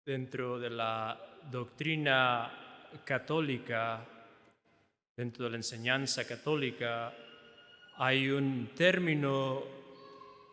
Dentro de la doctrina católica, dentro de la enseñanza católica, hay un término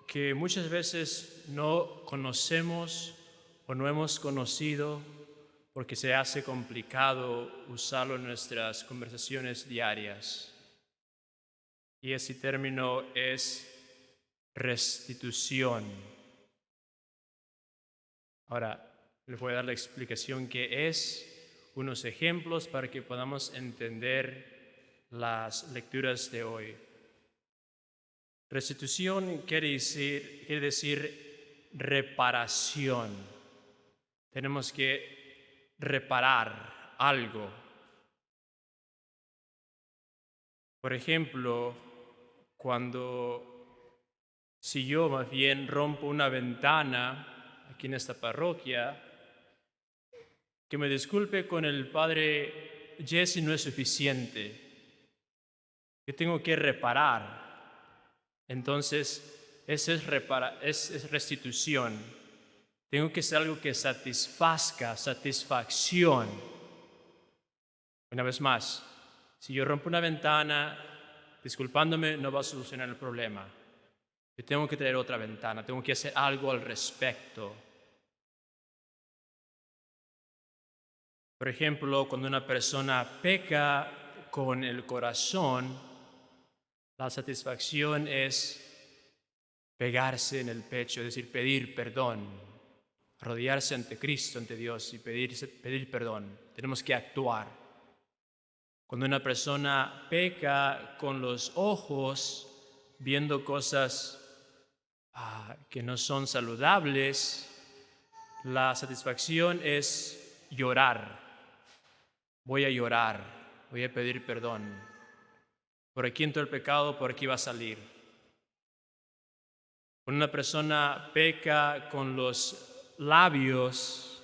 que muchas veces no conocemos o no hemos conocido porque se hace complicado usarlo en nuestras conversaciones diarias. Y ese término es restitución. Ahora, les voy a dar la explicación que es, unos ejemplos para que podamos entender las lecturas de hoy. Restitución quiere decir reparación. Tenemos que reparar algo. Por ejemplo, si yo más bien rompo una ventana aquí en esta parroquia, que me disculpe con el padre Jesse no es suficiente. Yo tengo que reparar. Entonces, eso es restitución. Tengo que hacer algo que satisfacción. Una vez más, si yo rompo una ventana, disculpándome, no va a solucionar el problema. Yo tengo que traer otra ventana, tengo que hacer algo al respecto. Por ejemplo, cuando una persona peca con el corazón, la satisfacción es pegarse en el pecho, es decir, pedir perdón, arrodillarse ante Cristo, ante Dios y pedir perdón. Tenemos que actuar. Cuando una persona peca con los ojos, viendo cosas que no son saludables, la satisfacción es llorar. Voy a llorar, voy a pedir perdón. Por aquí entró el pecado, por aquí va a salir. Cuando una persona peca con los labios,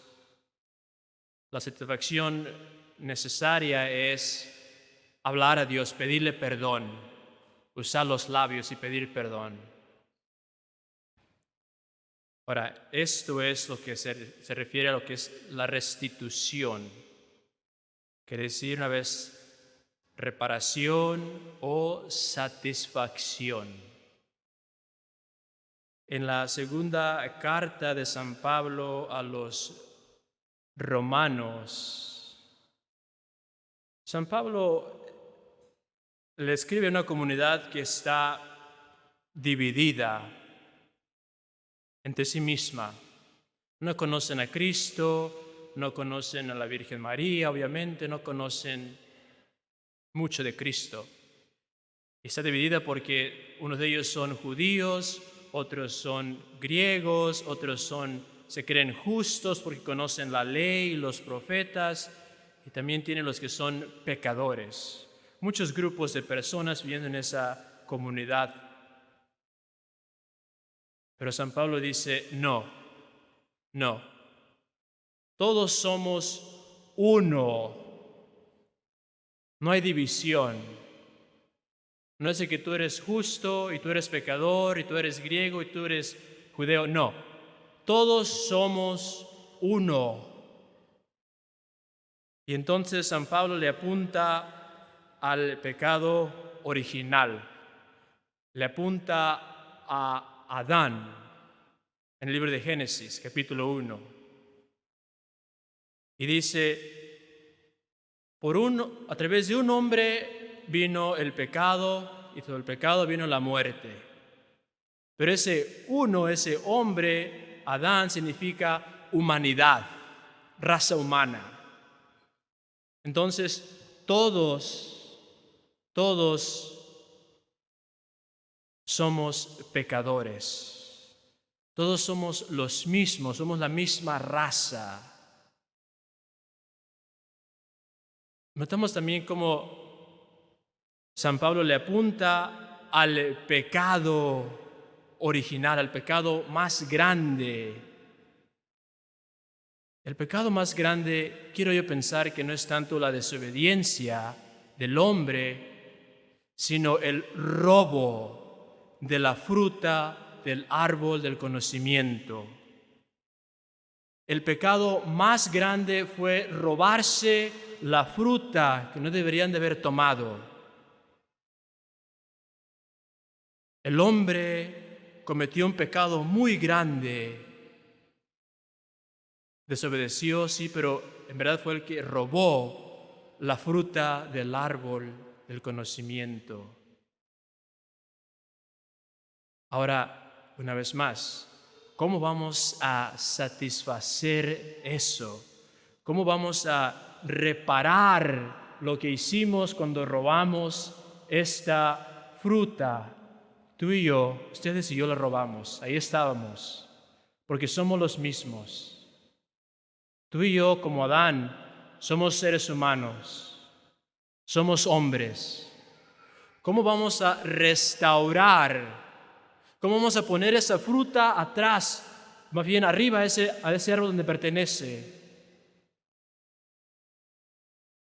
la satisfacción necesaria es hablar a Dios, pedirle perdón, usar los labios y pedir perdón. Ahora, esto es lo que se refiere a lo que es la restitución. Quiere decir una vez reparación o satisfacción. En la segunda carta de San Pablo a los Romanos, San Pablo le escribe a una comunidad que está dividida entre sí misma. No conocen a Cristo, no conocen a la Virgen María, obviamente, no conocen mucho de Cristo. Está dividida porque unos de ellos son judíos, otros son griegos, otros se creen justos porque conocen la ley y los profetas, y también tienen los que son pecadores. Muchos grupos de personas viviendo en esa comunidad. Pero San Pablo dice, no. Todos somos uno. No hay división. No es de que tú eres justo y tú eres pecador y tú eres griego y tú eres judeo. No. Todos somos uno. Y entonces San Pablo le apunta al pecado original. Le apunta a Adán en el libro de Génesis, capítulo 1. Y dice, a través de un hombre vino el pecado y todo el pecado vino la muerte. Pero ese hombre, Adán, significa humanidad, raza humana. Entonces, todos somos pecadores. Todos somos los mismos, somos la misma raza. Notamos también cómo San Pablo le apunta al pecado original, al pecado más grande. El pecado más grande, quiero yo pensar que no es tanto la desobediencia del hombre, sino el robo de la fruta del árbol del conocimiento. El pecado más grande fue robarse la fruta que no deberían de haber tomado. El hombre cometió un pecado muy grande. Desobedeció, sí, pero en verdad fue el que robó la fruta del árbol del conocimiento. Ahora, una vez más, ¿cómo vamos a satisfacer eso? ¿Cómo vamos a reparar lo que hicimos cuando robamos esta fruta? Tú y yo, ustedes y yo la robamos, ahí estábamos, porque somos los mismos. Tú y yo, como Adán, somos seres humanos, somos hombres. ¿Cómo vamos a restaurar? ¿Cómo vamos a poner esa fruta atrás, más bien arriba a ese árbol donde pertenece?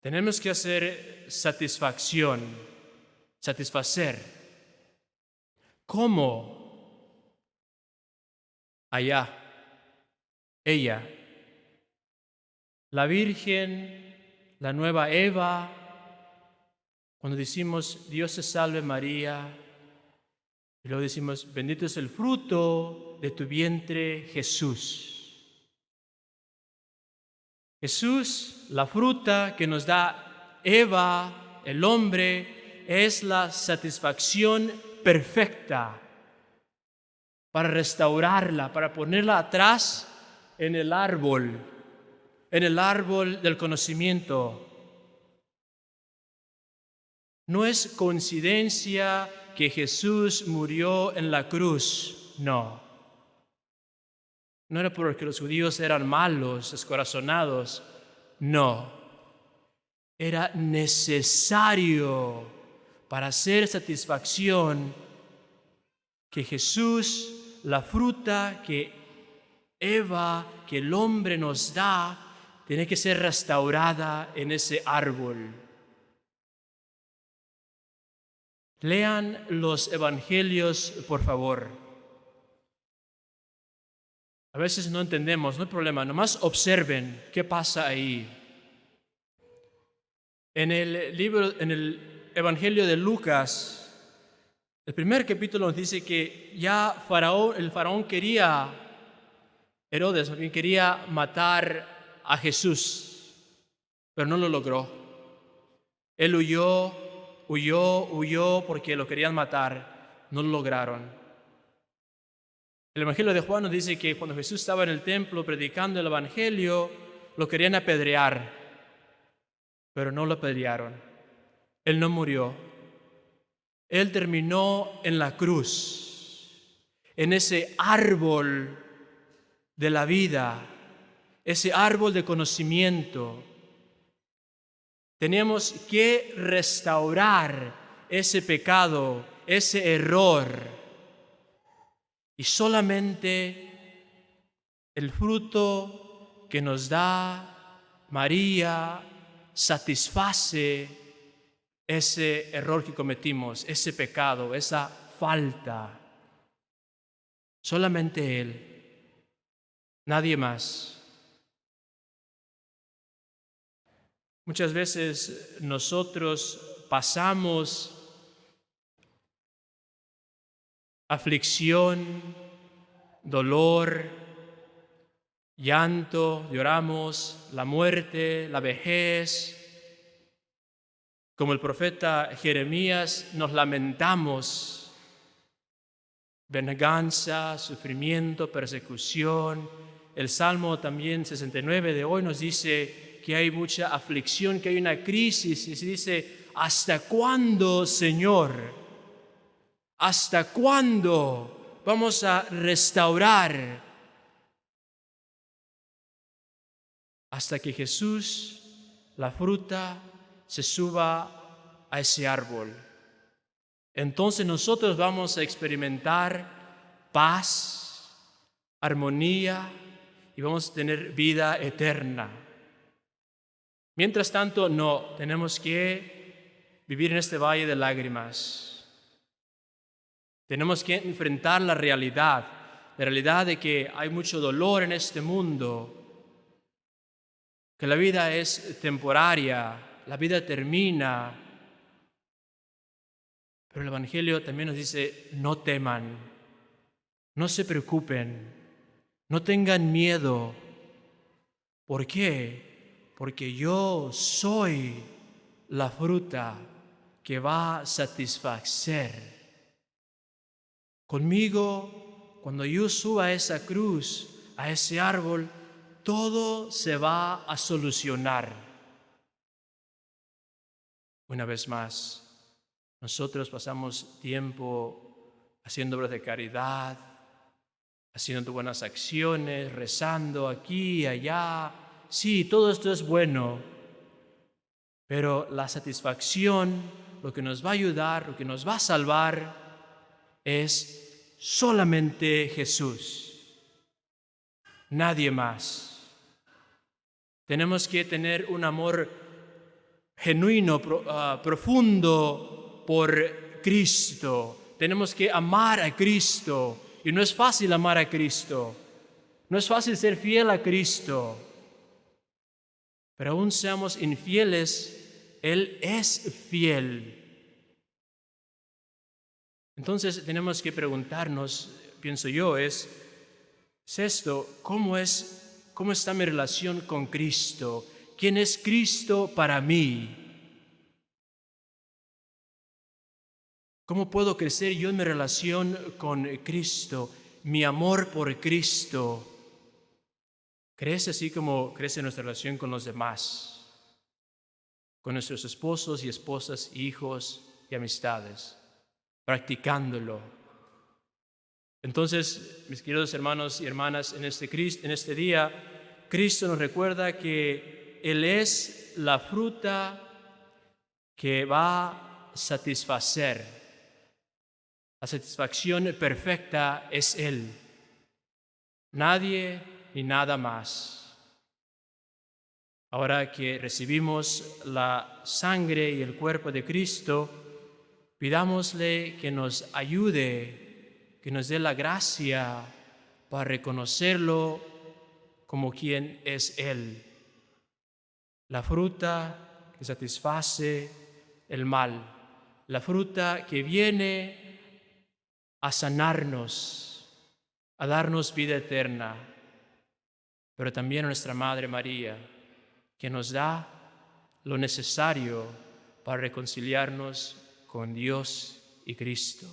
Tenemos que hacer satisfacer. ¿Cómo? Allá, ella, la Virgen, la nueva Eva, cuando decimos Dios te salve María, y luego decimos bendito es el fruto de tu vientre Jesús. Jesús, la fruta que nos da Eva, el hombre, es la satisfacción perfecta para restaurarla, para ponerla atrás en el árbol del conocimiento. No es coincidencia que Jesús murió en la cruz, no. No era porque los judíos eran malos, descorazonados, no. Era necesario para hacer satisfacción que Jesús, la fruta que Eva, que el hombre nos da, tiene que ser restaurada en ese árbol. Lean los evangelios, por favor. A veces no entendemos, no hay problema, nomás observen qué pasa ahí. En el Evangelio de Lucas, el primer capítulo nos dice que ya el faraón Herodes también quería matar a Jesús, pero no lo logró. Él huyó porque lo querían matar, no lo lograron. El Evangelio de Juan nos dice que cuando Jesús estaba en el templo predicando el Evangelio, lo querían apedrear, pero no lo apedrearon. Él no murió. Él terminó en la cruz, en ese árbol de la vida, ese árbol de conocimiento. Teníamos que restaurar ese pecado, ese error. Y solamente el fruto que nos da María satisface ese error que cometimos, ese pecado, esa falta. Solamente Él, nadie más. Muchas veces nosotros pasamos aflicción, dolor, llanto, lloramos, la muerte, la vejez. Como el profeta Jeremías, nos lamentamos. Venganza, sufrimiento, persecución. El Salmo también 69 de hoy nos dice que hay mucha aflicción, que hay una crisis. Y se dice, ¿hasta cuándo, Señor? ¿Hasta cuándo vamos a restaurar? Hasta que Jesús, la fruta, se suba a ese árbol. Entonces nosotros vamos a experimentar paz, armonía y vamos a tener vida eterna. Mientras tanto, no, tenemos que vivir en este valle de lágrimas. Tenemos que enfrentar la realidad de que hay mucho dolor en este mundo, que la vida es temporaria, la vida termina. Pero el Evangelio también nos dice, no teman, no se preocupen, no tengan miedo. ¿Por qué? Porque yo soy la fruta que va a satisfacer. Conmigo, cuando yo suba a esa cruz, a ese árbol, todo se va a solucionar. Una vez más, nosotros pasamos tiempo haciendo obras de caridad, haciendo buenas acciones, rezando aquí y allá. Sí, todo esto es bueno, pero la satisfacción, lo que nos va a ayudar, lo que nos va a salvar, es solamente Jesús, nadie más. Tenemos que tener un amor genuino, profundo por Cristo. Tenemos que amar a Cristo. Y no es fácil amar a Cristo. No es fácil ser fiel a Cristo. Pero aún seamos infieles, Él es fiel. Entonces tenemos que preguntarnos, pienso yo, es esto, ¿cómo está mi relación con Cristo? ¿Quién es Cristo para mí? ¿Cómo puedo crecer yo en mi relación con Cristo? Mi amor por Cristo crece así como crece nuestra relación con los demás, con nuestros esposos y esposas, hijos y amistades, practicándolo. Entonces, mis queridos hermanos y hermanas, en este día, Cristo nos recuerda que Él es la fruta que va a satisfacer. La satisfacción perfecta es Él. Nadie ni nada más. Ahora que recibimos la sangre y el cuerpo de Cristo, pidámosle que nos ayude, que nos dé la gracia para reconocerlo como quien es Él. La fruta que satisface el mal, la fruta que viene a sanarnos, a darnos vida eterna, pero también a nuestra Madre María, que nos da lo necesario para reconciliarnos con Dios y Cristo.